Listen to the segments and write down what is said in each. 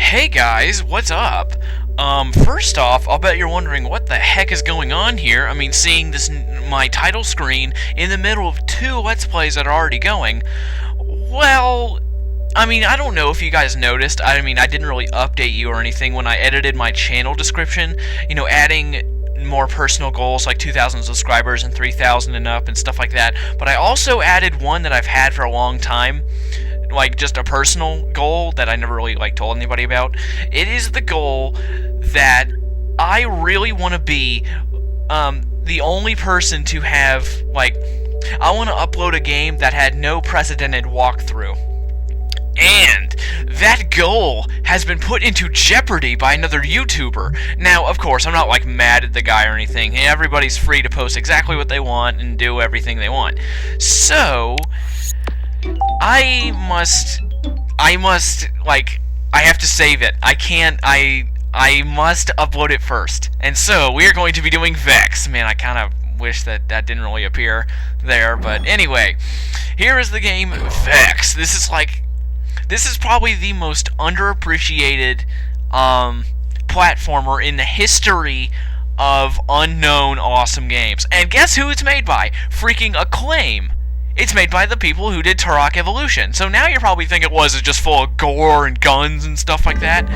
Hey guys, what's up? First off, I'll bet you're wondering what the heck is going on here. I mean, seeing this my title screen in the middle of two Let's Plays that are already going. Well, I mean, I don't know if you guys noticed. I mean, I didn't really update you or anything when I edited my channel description. You know, adding more personal goals like 2,000 subscribers and 3,000 and up and stuff like that. But I also added one that I've had for a long time. Like, just a personal goal that I never really, told anybody about. It is the goal that I really want to be, the only person to have, I want to upload a game that had no precedented walkthrough. And that goal has been put into jeopardy by another YouTuber. Now, of course, I'm not, mad at the guy or anything. Hey, everybody's free to post exactly what they want and do everything they want. So I have to save it. I must upload it first. And so, we are going to be doing Vexx. Man, I kind of wish that didn't really appear there, but anyway. Here is the game Vexx. This is probably the most underappreciated, platformer in the history of unknown awesome games. And guess who it's made by? Freaking Acclaim. It's made by the people who did Turok Evolution. So now you're probably thinking, was it just full of gore and guns and stuff like that?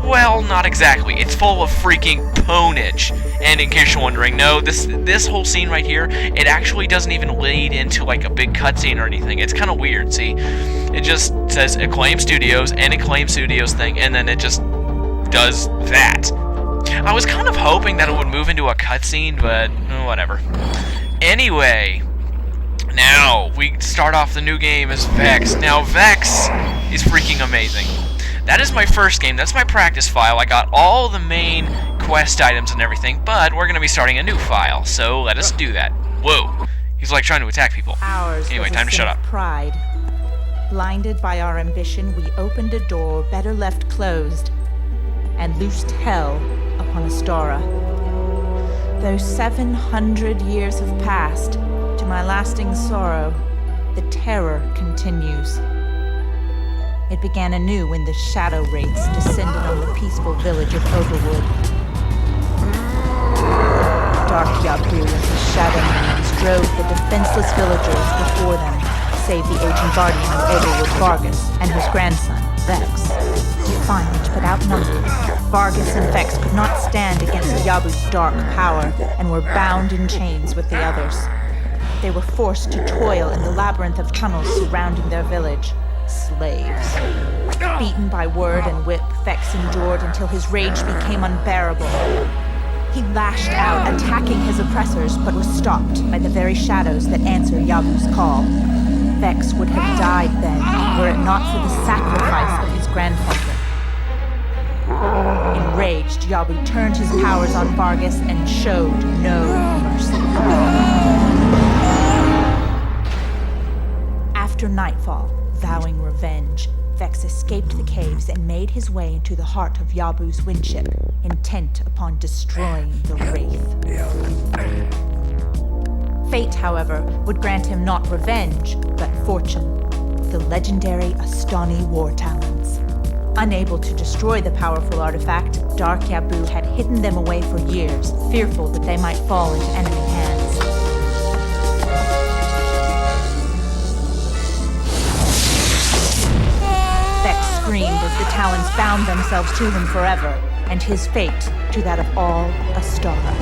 Well, not exactly. It's full of freaking ponage. And in case you're wondering, no, this whole scene right here, it actually doesn't even lead into a big cutscene or anything. It's kind of weird, see? It just says Acclaim Studios and Acclaim Studios thing, and then it just does that. I was kind of hoping that it would move into a cutscene, but whatever. Anyway, now, we start off the new game as Vexx. Now, Vexx is freaking amazing. That is my first game. That's my practice file. I got all the main quest items and everything, but we're going to be starting a new file, so let us do that. Whoa. He's trying to attack people. Anyway, time to shut up. Pride. Blinded by our ambition, we opened a door better left closed and loosed hell upon Astara. Though 700 years have passed, to my lasting sorrow, the terror continues. It began anew when the shadow wraiths descended on the peaceful village of Overwood. Dark Yabu and his shadow minions drove the defenseless villagers before them, save the aging guardian of Overwood, Vargas, and his grandson, Vexx. Defiant but outnumbered, Vargas and Vexx could not stand against Yabu's dark power and were bound in chains with the others. They were forced to toil in the labyrinth of tunnels surrounding their village. Slaves. Beaten by word and whip, Vexx endured until his rage became unbearable. He lashed out, attacking his oppressors, but was stopped by the very shadows that answered Yabu's call. Vexx would have died then, were it not for the sacrifice of his grandfather. Enraged, Yabu turned his powers on Vargas and showed no mercy. After nightfall, vowing revenge, Vexx escaped the caves and made his way into the heart of Yabu's windship, intent upon destroying the Wraith. Fate, however, would grant him not revenge, but fortune. The legendary Astani war Talons. Unable to destroy the powerful artifact, Dark Yabu had hidden them away for years, fearful that they might fall into enemy hands. Vexx screamed as the Talons bound themselves to him forever, and his fate to that of all Astara.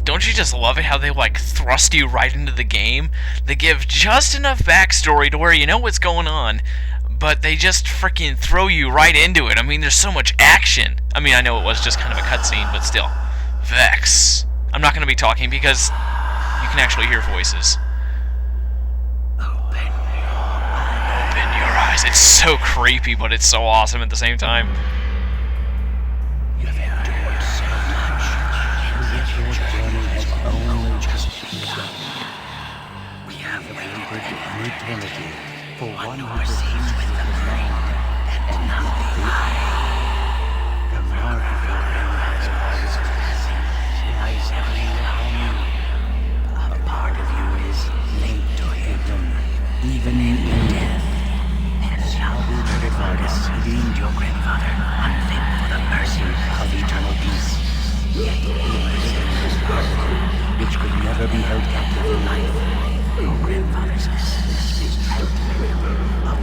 Don't you just love it how they, thrust you right into the game? They give just enough backstory to where you know what's going on, but they just freaking throw you right into it. I mean, there's so much action. I mean, I know it was just kind of a cutscene, but still. Vexx. I'm not going to be talking because you can actually hear voices. Open your eyes. It's so creepy, but it's so awesome at the same time. For one who perceives with the mind and not the eye. The mark of your hand lies heavily upon you. A part of you is linked to him. even in death. As Yabu murdered Vargas, he deemed your grandfather unfit for the mercy of eternal peace. Yet he preserved his heart, which could never be held captive in life. Your grandfather's is of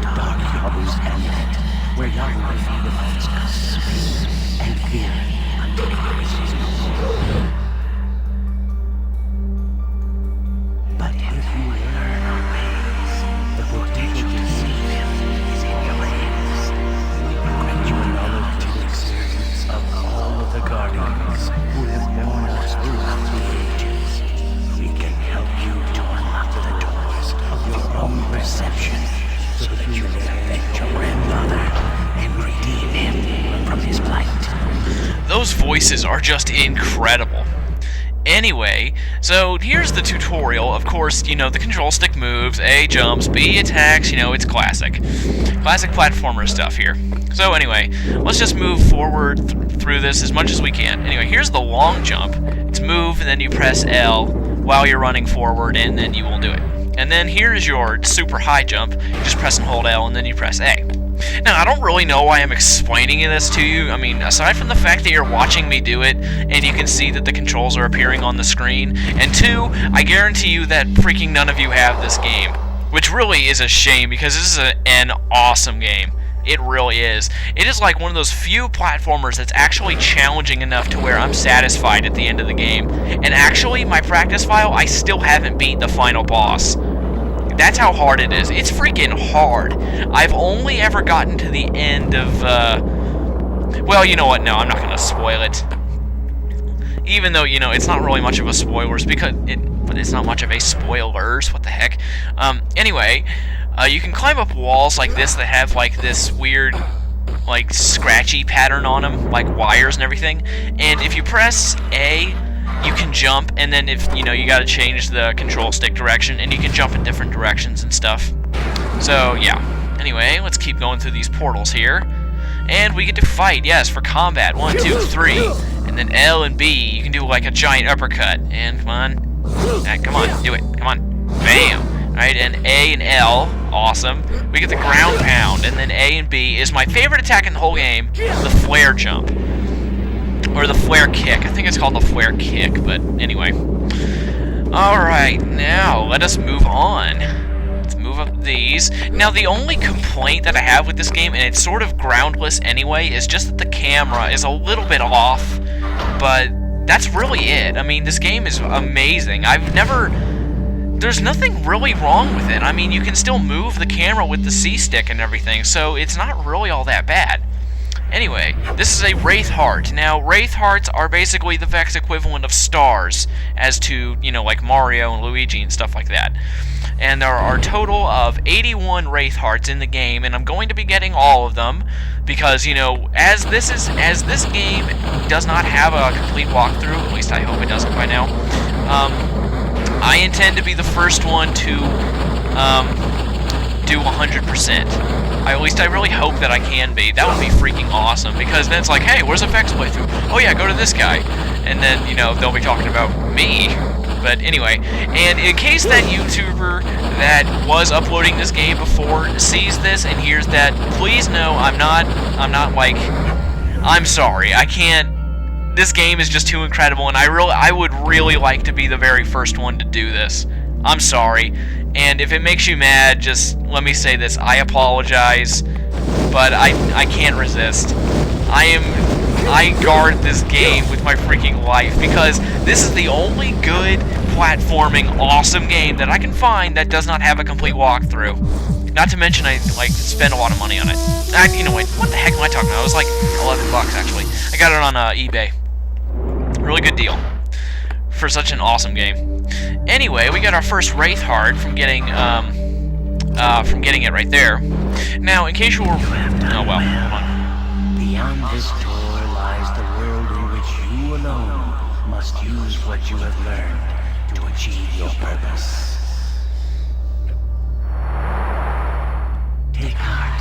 dark Yabu's amulet, where Yabu will feed the mind's space and fear until Vargas is no more. But if you learn our ways, the potential to save him is in your hands. We will grant you a knowledge and experience of all of the guardians who have borne us throughout the ages. We can help you to unlock the doors of your own perception so that you may avenge your grandfather and redeem him from his plight. Those voices are just incredible. Anyway, so here's the tutorial. Of course, you know, the control stick moves, A jumps, B attacks, you know, it's classic. Classic platformer stuff here. So anyway, let's just move forward through this as much as we can. Anyway, here's the long jump. It's move, and then you press L while you're running forward, and then you will do it. And then here is your super high jump. You just press and hold L, and then you press A. Now, I don't really know why I'm explaining this to you. I mean, aside from the fact that you're watching me do it, and you can see that the controls are appearing on the screen, and two, I guarantee you that freaking none of you have this game, which really is a shame, because this is an awesome game. It really is. It is like one of those few platformers that's actually challenging enough to where I'm satisfied at the end of the game. And actually, my practice file, I still haven't beat the final boss. That's how hard it is. It's freaking hard. I've only ever gotten to the end of, well, you know what? No, I'm not going to spoil it. Even though, you know, it's not really much of a spoilers, but it's not much of a spoilers. What the heck? Anyway, you can climb up walls like this that have, like, this weird, like, scratchy pattern on them, like wires and everything. And if you press A, you can jump, and then if, you know, you gotta change the control stick direction, and you can jump in different directions and stuff. So, yeah. Anyway, let's keep going through these portals here. And we get to fight, yes, for combat. 1, 2, 3. And then L and B, you can do like a giant uppercut. And come on. Alright, come on, do it. Come on. Bam! Alright, and A and L, awesome. We get the ground pound, and then A and B is my favorite attack in the whole game, the flare jump. Or the flare kick. I think it's called the flare kick, but anyway. Alright, now let us move on. Let's move up these. Now, the only complaint that I have with this game, and it's sort of groundless anyway, is just that the camera is a little bit off. But that's really it. I mean, this game is amazing. There's nothing really wrong with it. I mean, you can still move the camera with the C-stick and everything, so it's not really all that bad. Anyway, this is a Wraith Heart. Now, Wraith Hearts are basically the Vexx equivalent of stars, as to, you know, like Mario and Luigi and stuff like that. And there are a total of 81 Wraith Hearts in the game, and I'm going to be getting all of them, because, you know, as this game does not have a complete walkthrough, at least I hope it doesn't by now, I intend to be the first one to do 100%. At least I really hope that I can be. That would be freaking awesome, because then it's like, hey, where's a Vexx playthrough? Oh yeah, go to this guy. And then, you know, they'll be talking about me. But anyway, and in case that YouTuber that was uploading this game before sees this and hears that, please know I'm not like, I'm sorry, I can't, this game is just too incredible, and I would really like to be the very first one to do this. I'm sorry. And if it makes you mad, just let me say this. I apologize, but I can't resist. I guard this game with my freaking life, because this is the only good platforming awesome game that I can find that does not have a complete walkthrough. Not to mention I spend a lot of money on it. You know what the heck am I talking about? It was like $11 actually. I got it on eBay. Really good deal for such an awesome game. Anyway, we got our first Wraith Heart from getting it right there. Now, in case you were, oh well, hold on. Beyond this door lies the world in which you alone must use what you have learned to achieve your purpose. Take heart,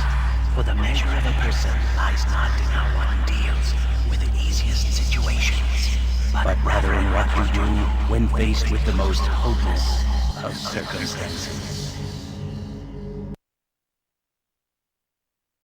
for the measure of a person lies not in how one deals with the easiest situations, but rather in what you do when faced with the most hopeless of circumstances.